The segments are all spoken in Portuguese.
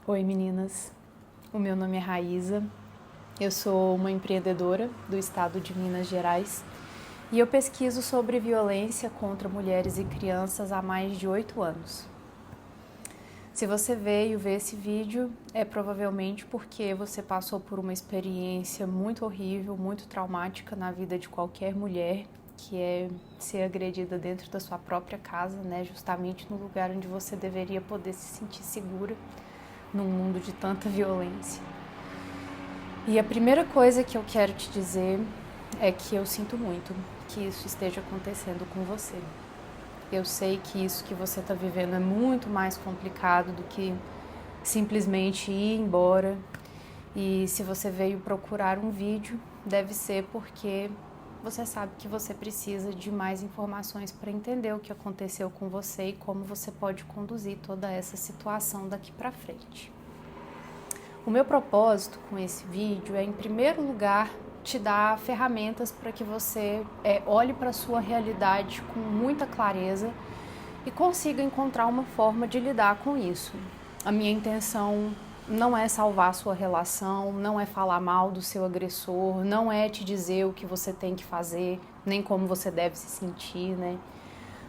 Oi meninas, o meu nome é Raíza, eu sou uma empreendedora do estado de Minas Gerais e eu pesquiso sobre violência contra mulheres e crianças há mais de 8 anos. Se você veio ver esse vídeo, é provavelmente porque você passou por uma experiência muito horrível, muito traumática na vida de qualquer mulher, que é ser agredida dentro da sua própria casa, né? Justamente no lugar onde você deveria poder se sentir segura num mundo de tanta violência. E a primeira coisa que eu quero te dizer é que eu sinto muito que isso esteja acontecendo com você. Eu sei que isso que você está vivendo é muito mais complicado do que simplesmente ir embora. E se você veio procurar um vídeo, deve ser porque você sabe que você precisa de mais informações para entender o que aconteceu com você e como você pode conduzir toda essa situação daqui para frente. O meu propósito com esse vídeo é, em primeiro lugar, te dar ferramentas para que você olhe para a sua realidade com muita clareza e consiga encontrar uma forma de lidar com isso. A minha intenção não é salvar a sua relação, não é falar mal do seu agressor, não é te dizer o que você tem que fazer, nem como você deve se sentir, né?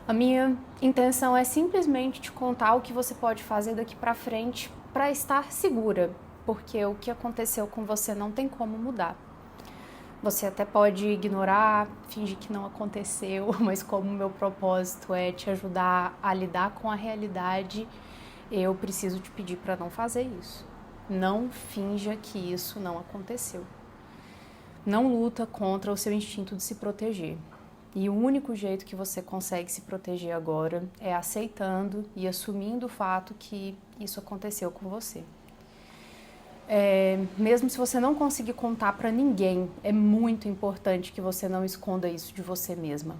A minha intenção é simplesmente te contar o que você pode fazer daqui para frente para estar segura, porque o que aconteceu com você não tem como mudar. Você até pode ignorar, fingir que não aconteceu, mas como o meu propósito é te ajudar a lidar com a realidade, eu preciso te pedir para não fazer isso. Não finja que isso não aconteceu. Não luta contra o seu instinto de se proteger. E o único jeito que você consegue se proteger agora é aceitando e assumindo o fato que isso aconteceu com você. Mesmo se você não conseguir contar para ninguém, é muito importante que você não esconda isso de você mesma.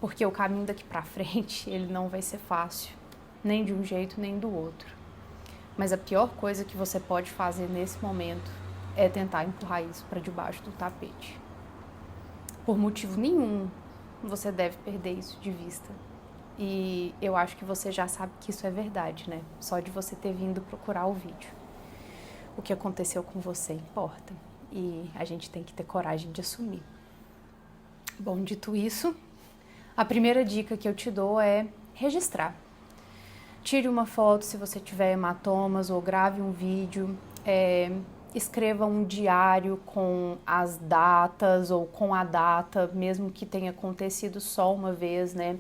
Porque o caminho daqui para frente, ele não vai ser fácil, nem de um jeito nem do outro. Mas a pior coisa que você pode fazer nesse momento é tentar empurrar isso para debaixo do tapete. Por motivo nenhum, você deve perder isso de vista. E eu acho que você já sabe que isso é verdade, né? Só de você ter vindo procurar o vídeo. O que aconteceu com você importa e a gente tem que ter coragem de assumir. Bom, dito isso, a primeira dica que eu te dou é registrar. Tire uma foto se você tiver hematomas ou grave um vídeo, escreva um diário com as datas ou com a data, mesmo que tenha acontecido só uma vez, né?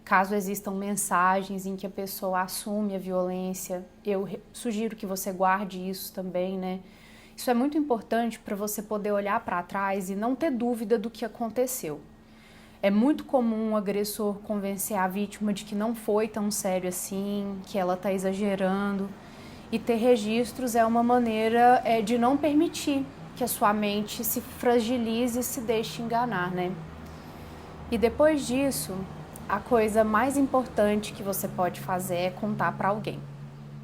Caso existam mensagens em que a pessoa assume a violência, eu sugiro que você guarde isso também, né? Isso é muito importante para você poder olhar para trás e não ter dúvida do que aconteceu. É muito comum o agressor convencer a vítima de que não foi tão sério assim, que ela está exagerando. E ter registros é uma maneira de não permitir que a sua mente se fragilize e se deixe enganar, né? E depois disso, a coisa mais importante que você pode fazer é contar para alguém.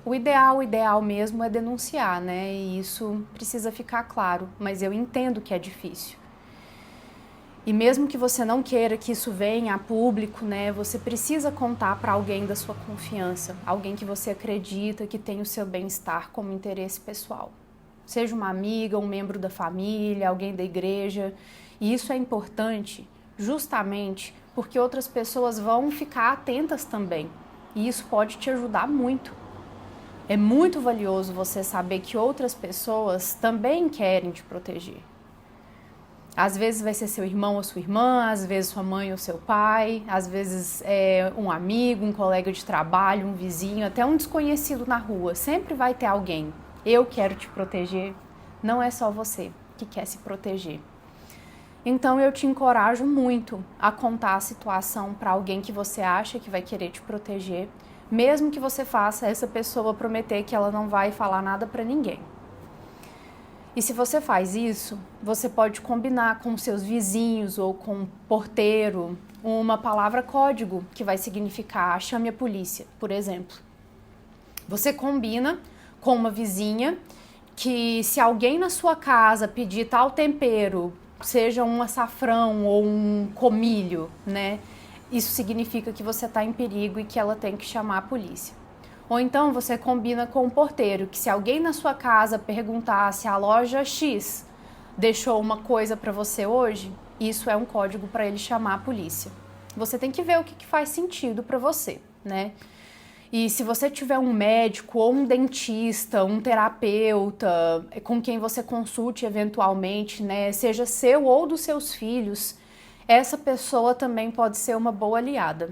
O ideal mesmo é denunciar, né? E isso precisa ficar claro, mas eu entendo que é difícil. E mesmo que você não queira que isso venha a público, né? Você precisa contar para alguém da sua confiança, alguém que você acredita que tem o seu bem-estar como interesse pessoal. Seja uma amiga, um membro da família, alguém da igreja. E isso é importante justamente porque outras pessoas vão ficar atentas também. E isso pode te ajudar muito. É muito valioso você saber que outras pessoas também querem te proteger. Às vezes vai ser seu irmão ou sua irmã, às vezes sua mãe ou seu pai, às vezes um amigo, um colega de trabalho, um vizinho, até um desconhecido na rua. Sempre vai ter alguém. Eu quero te proteger. Não é só você que quer se proteger. Então eu te encorajo muito a contar a situação para alguém que você acha que vai querer te proteger, mesmo que você faça essa pessoa prometer que ela não vai falar nada para ninguém. E se você faz isso, você pode combinar com seus vizinhos ou com o porteiro uma palavra código que vai significar chame a polícia, por exemplo. Você combina com uma vizinha que se alguém na sua casa pedir tal tempero, seja um açafrão ou um comilho, né? Isso significa que você está em perigo e que ela tem que chamar a polícia. Ou então você combina com o porteiro que se alguém na sua casa perguntar se a loja X deixou uma coisa para você hoje, isso é um código para ele chamar a polícia. Você tem que ver o que faz sentido para você, né? E se você tiver um médico ou um dentista, um terapeuta com quem você consulte eventualmente, né, seja seu ou dos seus filhos, essa pessoa também pode ser uma boa aliada,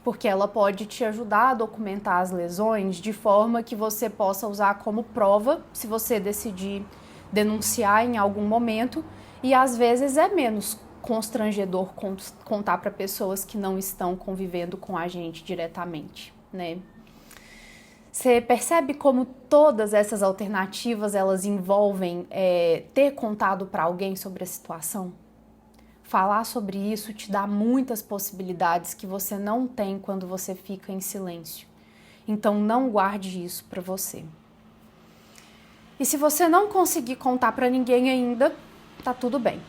porque ela pode te ajudar a documentar as lesões de forma que você possa usar como prova se você decidir denunciar em algum momento, e às vezes é menos constrangedor contar para pessoas que não estão convivendo com a gente diretamente, né? Você percebe como todas essas alternativas elas envolvem ter contado para alguém sobre a situação? Falar sobre isso te dá muitas possibilidades que você não tem quando você fica em silêncio. Então não guarde isso para você. E se você não conseguir contar para ninguém ainda, tá tudo bem.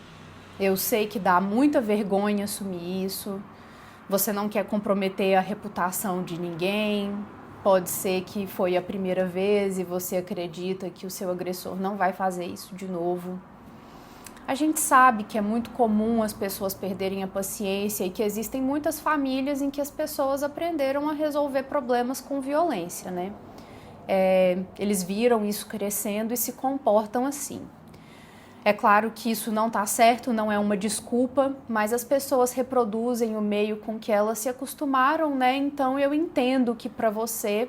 Eu sei que dá muita vergonha assumir isso. Você não quer comprometer a reputação de ninguém. Pode ser que foi a primeira vez e você acredita que o seu agressor não vai fazer isso de novo. A gente sabe que é muito comum as pessoas perderem a paciência e que existem muitas famílias em que as pessoas aprenderam a resolver problemas com violência, né? Eles viram isso crescendo e se comportam assim. É claro que isso não está certo, não é uma desculpa, mas as pessoas reproduzem o meio com que elas se acostumaram, né? Então eu entendo que para você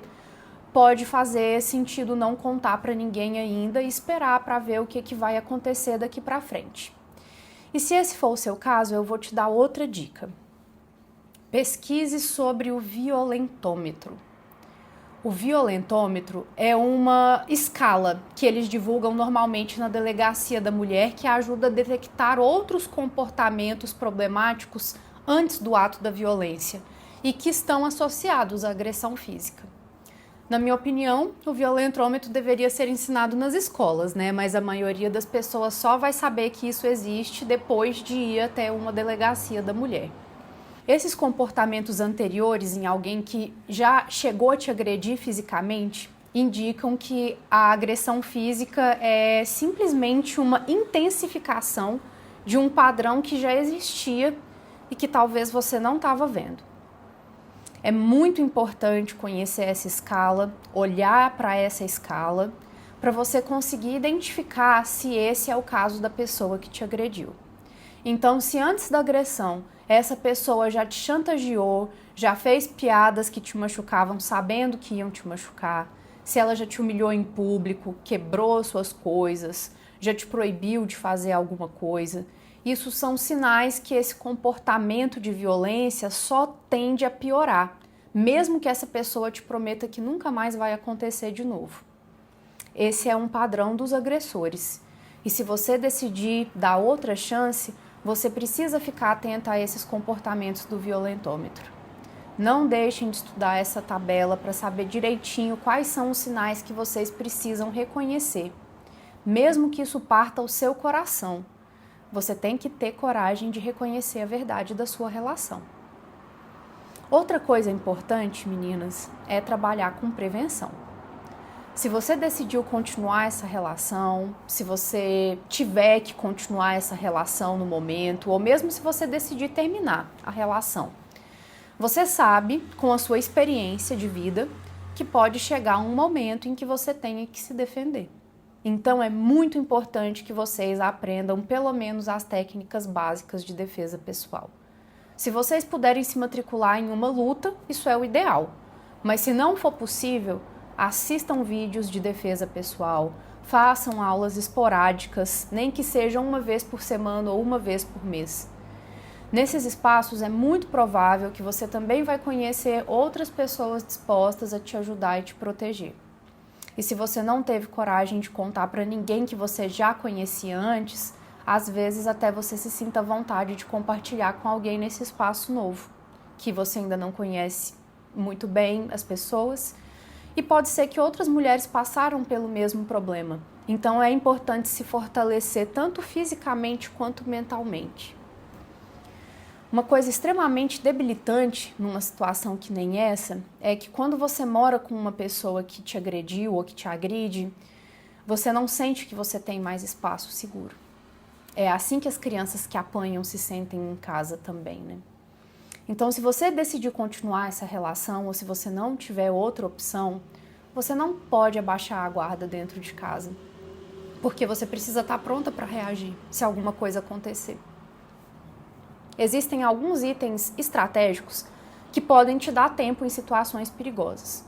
pode fazer sentido não contar para ninguém ainda e esperar para ver o que vai acontecer daqui para frente. E se esse for o seu caso, eu vou te dar outra dica. Pesquise sobre o violentômetro. O violentômetro é uma escala que eles divulgam normalmente na delegacia da mulher que ajuda a detectar outros comportamentos problemáticos antes do ato da violência e que estão associados à agressão física. Na minha opinião, o violentômetro deveria ser ensinado nas escolas, né? Mas a maioria das pessoas só vai saber que isso existe depois de ir até uma delegacia da mulher. Esses comportamentos anteriores em alguém que já chegou a te agredir fisicamente indicam que a agressão física é simplesmente uma intensificação de um padrão que já existia e que talvez você não estava vendo. É muito importante conhecer essa escala, olhar para essa escala, para você conseguir identificar se esse é o caso da pessoa que te agrediu. Então, se antes da agressão essa pessoa já te chantageou, já fez piadas que te machucavam sabendo que iam te machucar, se ela já te humilhou em público, quebrou suas coisas, já te proibiu de fazer alguma coisa, isso são sinais que esse comportamento de violência só tende a piorar, mesmo que essa pessoa te prometa que nunca mais vai acontecer de novo. Esse é um padrão dos agressores. E se você decidir dar outra chance, você precisa ficar atenta a esses comportamentos do violentômetro. Não deixem de estudar essa tabela para saber direitinho quais são os sinais que vocês precisam reconhecer. Mesmo que isso parta ao seu coração, você tem que ter coragem de reconhecer a verdade da sua relação. Outra coisa importante, meninas, é trabalhar com prevenção. Se você decidiu continuar essa relação, se você tiver que continuar essa relação no momento, ou mesmo se você decidir terminar a relação, você sabe, com a sua experiência de vida, que pode chegar um momento em que você tenha que se defender. Então é muito importante que vocês aprendam pelo menos as técnicas básicas de defesa pessoal. Se vocês puderem se matricular em uma luta, isso é o ideal. Mas se não for possível, assistam vídeos de defesa pessoal, façam aulas esporádicas, nem que sejam uma vez por semana ou uma vez por mês. Nesses espaços é muito provável que você também vai conhecer outras pessoas dispostas a te ajudar e te proteger. E se você não teve coragem de contar para ninguém que você já conhecia antes, às vezes até você se sinta à vontade de compartilhar com alguém nesse espaço novo, que você ainda não conhece muito bem as pessoas, e pode ser que outras mulheres passaram pelo mesmo problema. Então é importante se fortalecer tanto fisicamente quanto mentalmente. Uma coisa extremamente debilitante numa situação que nem essa é que quando você mora com uma pessoa que te agrediu ou que te agride, você não sente que você tem mais espaço seguro. É assim que as crianças que apanham se sentem em casa também, né? Então, se você decidir continuar essa relação ou se você não tiver outra opção, você não pode abaixar a guarda dentro de casa, porque você precisa estar pronta para reagir se alguma coisa acontecer. Existem alguns itens estratégicos que podem te dar tempo em situações perigosas.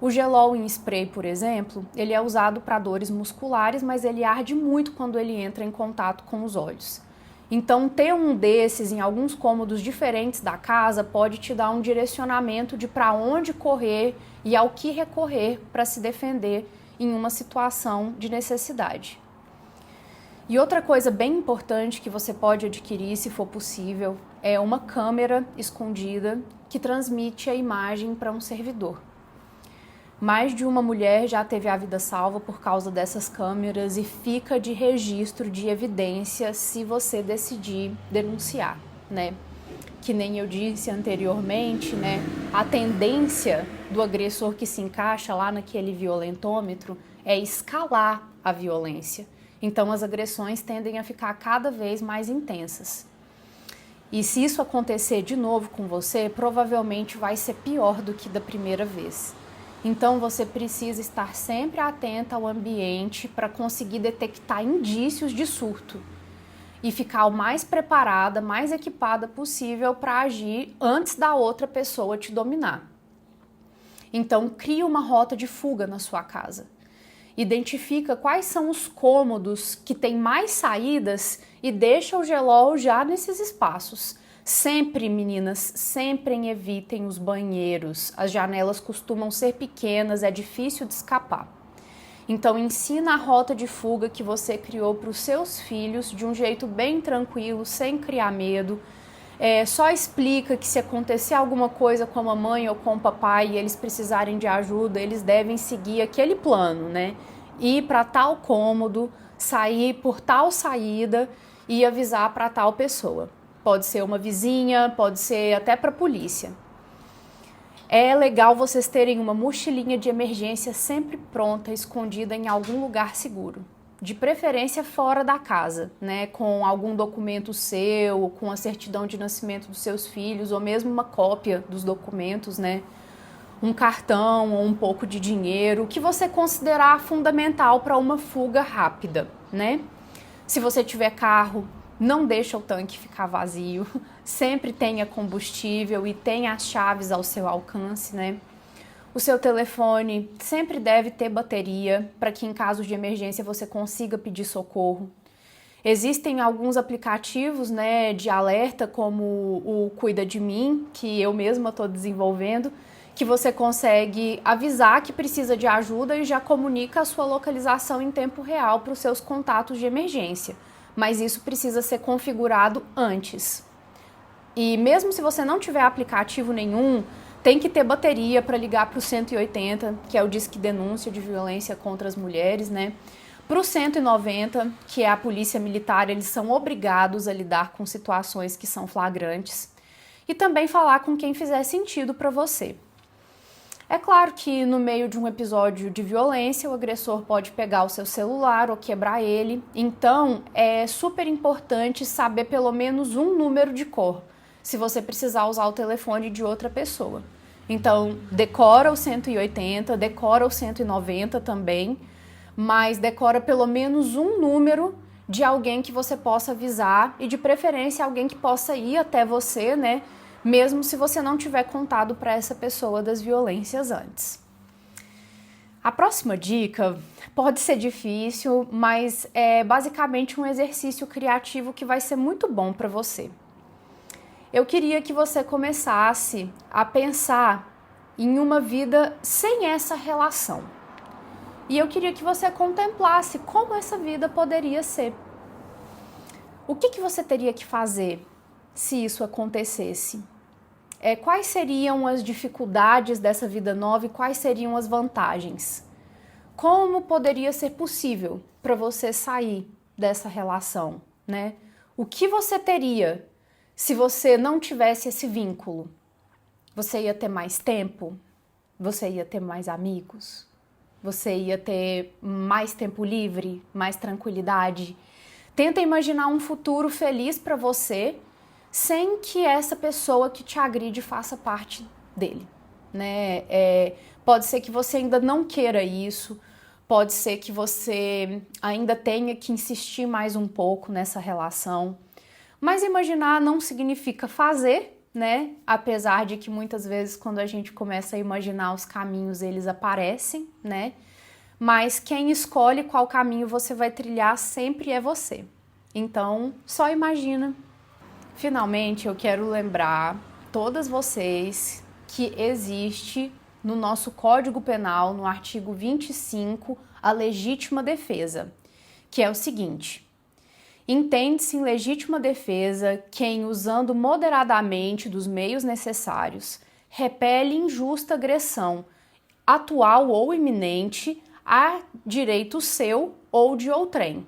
O gelol em spray, por exemplo, ele é usado para dores musculares, mas ele arde muito quando ele entra em contato com os olhos. Então, ter um desses em alguns cômodos diferentes da casa pode te dar um direcionamento de para onde correr e ao que recorrer para se defender em uma situação de necessidade. E outra coisa bem importante que você pode adquirir, se for possível, é uma câmera escondida que transmite a imagem para um servidor. Mais de uma mulher já teve a vida salva por causa dessas câmeras e fica de registro de evidência se você decidir denunciar, né? Que nem eu disse anteriormente, né? A tendência do agressor que se encaixa lá naquele violentômetro é escalar a violência. Então, as agressões tendem a ficar cada vez mais intensas. E se isso acontecer de novo com você, provavelmente vai ser pior do que da primeira vez. Então, você precisa estar sempre atenta ao ambiente para conseguir detectar indícios de surto e ficar o mais preparada, mais equipada possível para agir antes da outra pessoa te dominar. Então, crie uma rota de fuga na sua casa. Identifica quais são os cômodos que têm mais saídas e deixa o gelol já nesses espaços. Sempre, meninas, sempre evitem os banheiros. As janelas costumam ser pequenas, é difícil de escapar. Então, ensina a rota de fuga que você criou para os seus filhos de um jeito bem tranquilo, sem criar medo. Só explica que se acontecer alguma coisa com a mamãe ou com o papai e eles precisarem de ajuda, eles devem seguir aquele plano, né? Ir para tal cômodo, sair por tal saída e avisar para tal pessoa. Pode ser uma vizinha, pode ser até para a polícia. É legal vocês terem uma mochilinha de emergência sempre pronta, escondida em algum lugar seguro. De preferência fora da casa, né? Com algum documento seu, com a certidão de nascimento dos seus filhos, ou mesmo uma cópia dos documentos, né? Um cartão ou um pouco de dinheiro, o que você considerar fundamental para uma fuga rápida, né? Se você tiver carro, não deixa o tanque ficar vazio, sempre tenha combustível e tenha as chaves ao seu alcance, né? O seu telefone sempre deve ter bateria para que em caso de emergência você consiga pedir socorro. Existem alguns aplicativos, né, de alerta como o Cuida de Mim, que eu mesma estou desenvolvendo, que você consegue avisar que precisa de ajuda e já comunica a sua localização em tempo real para os seus contatos de emergência. Mas isso precisa ser configurado antes. E mesmo se você não tiver aplicativo nenhum, tem que ter bateria para ligar para o 180, que é o Disque Denúncia de Violência contra as Mulheres, né? Para o 190, que é a Polícia Militar, eles são obrigados a lidar com situações que são flagrantes. E também falar com quem fizer sentido para você. É claro que no meio de um episódio de violência, o agressor pode pegar o seu celular ou quebrar ele. Então, é super importante saber pelo menos um número de cor, se você precisar usar o telefone de outra pessoa. Então, decora o 180, decora o 190 também, mas decora pelo menos um número de alguém que você possa avisar e de preferência alguém que possa ir até você, né? Mesmo se você não tiver contado para essa pessoa das violências antes. A próxima dica pode ser difícil, mas é basicamente um exercício criativo que vai ser muito bom para você. Eu queria que você começasse a pensar em uma vida sem essa relação. E eu queria que você contemplasse como essa vida poderia ser. O que você teria que fazer se isso acontecesse? Quais seriam as dificuldades dessa vida nova e quais seriam as vantagens? Como poderia ser possível para você sair dessa relação, né? O que você teria Se você não tivesse esse vínculo, você ia ter mais tempo? Você ia ter mais amigos? Você ia ter mais tempo livre, mais tranquilidade? Tenta imaginar um futuro feliz para você sem que essa pessoa que te agride faça parte dele, né? Pode ser que você ainda não queira isso, pode ser que você ainda tenha que insistir mais um pouco nessa relação, mas imaginar não significa fazer, né? Apesar de que muitas vezes quando a gente começa a imaginar os caminhos, eles aparecem, né? Mas quem escolhe qual caminho você vai trilhar sempre é você. Então, só imagina. Finalmente, eu quero lembrar todas vocês que existe no nosso Código Penal, no artigo 25, a legítima defesa, que é o seguinte: entende-se em legítima defesa quem, usando moderadamente dos meios necessários, repele injusta agressão, atual ou iminente, a direito seu ou de outrem.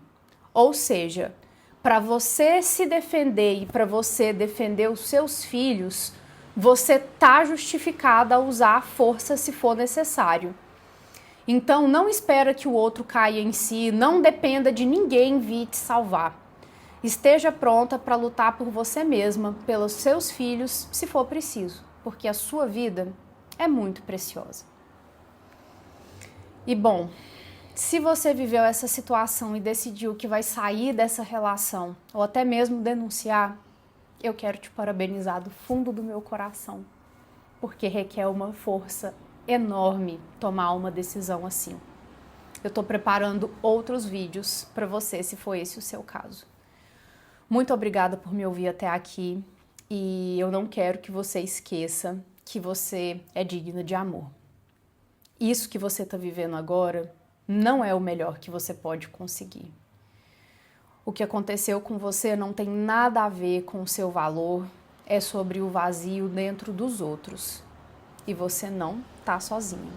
Ou seja, para você se defender e para você defender os seus filhos, você está justificada a usar a força se for necessário. Então não espera que o outro caia em si, não dependa de ninguém vir te salvar. Esteja pronta para lutar por você mesma, pelos seus filhos, se for preciso, porque a sua vida é muito preciosa. E bom, se você viveu essa situação e decidiu que vai sair dessa relação, ou até mesmo denunciar, eu quero te parabenizar do fundo do meu coração, porque requer uma força enorme tomar uma decisão assim. Eu estou preparando outros vídeos para você, se for esse o seu caso. Muito obrigada por me ouvir até aqui e eu não quero que você esqueça que você é digna de amor. Isso que você está vivendo agora não é o melhor que você pode conseguir. O que aconteceu com você não tem nada a ver com o seu valor, é sobre o vazio dentro dos outros. E você não está sozinho.